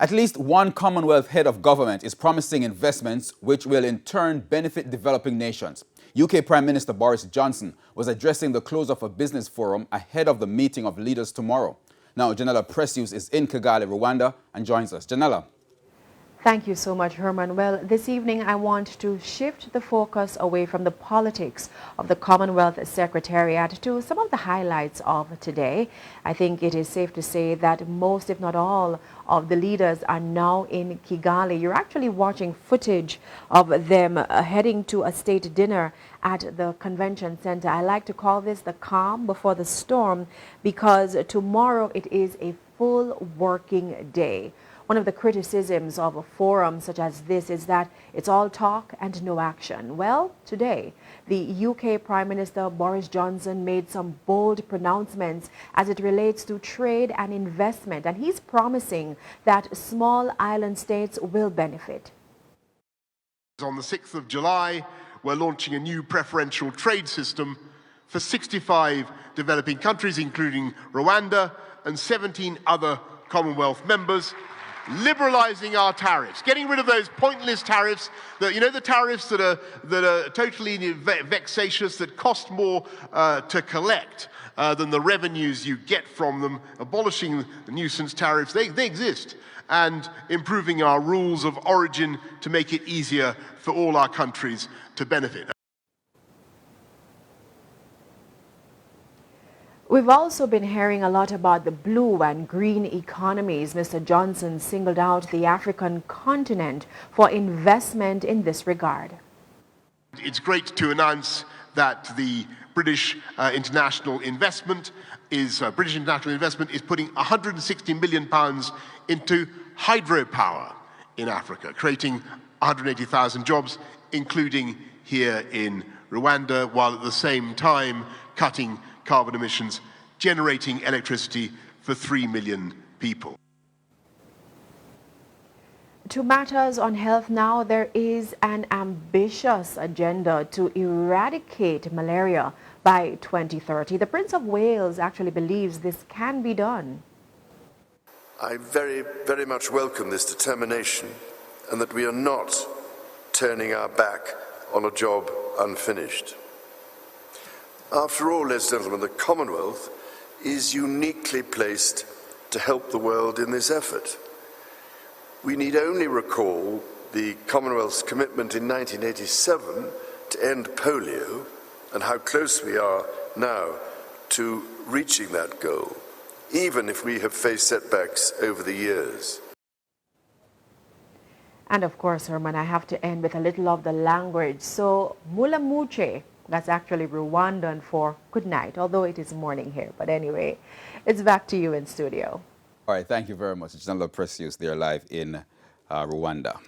At least one Commonwealth head of government is promising investments which will in turn benefit developing nations. UK Prime Minister Boris Johnson was addressing the close of a business forum ahead of the meeting of leaders tomorrow. Now, Janella Precious is in Kigali, Rwanda, and joins us. Janella. Thank you so much, Herman. Well, this evening I want to shift the focus away from the politics of the Commonwealth Secretariat to some of the highlights of today. I think it is safe to say that most, if not all, of the leaders are now in Kigali. You're actually watching footage of them heading to a state dinner at the convention center. I like to call this the calm before the storm because tomorrow it is a full working day. One of the criticisms of a forum such as this is that it's all talk and no action. Well, today, the UK Prime Minister Boris Johnson made some bold pronouncements as it relates to trade and investment, and he's promising that small island states will benefit. On the 6th of July, we're launching a new preferential trade system for 65 developing countries, including Rwanda and 17 other Commonwealth members, liberalizing our tariffs, getting rid of those pointless tariffs that, the tariffs that are totally vexatious, that cost more to collect than the revenues you get from them, abolishing the nuisance tariffs, they exist, and improving our rules of origin to make it easier for all our countries to benefit. We've also been hearing a lot about the blue and green economies. Mr. Johnson singled out the African continent for investment in this regard. It's great to announce that the British international investment is putting £160 million into hydropower in Africa, creating 180,000 jobs, including here in Rwanda, while at the same time cutting carbon emissions, generating electricity for 3 million people. To matters on health now, there is an ambitious agenda to eradicate malaria by 2030. The Prince of Wales actually believes this can be done. I very, very much welcome this determination and that we are not turning our back on a job unfinished. After all, ladies and gentlemen, the Commonwealth is uniquely placed to help the world in this effort. We need only recall the Commonwealth's commitment in 1987 to end polio and how close we are now to reaching that goal, even if we have faced setbacks over the years. And of course, Herman, I have to end with a little of the language. So, mula muche. That's actually Rwandan for good night, although it is morning here. But anyway, it's back to you in studio. All right, thank you very much. Janella Precious there live in Rwanda.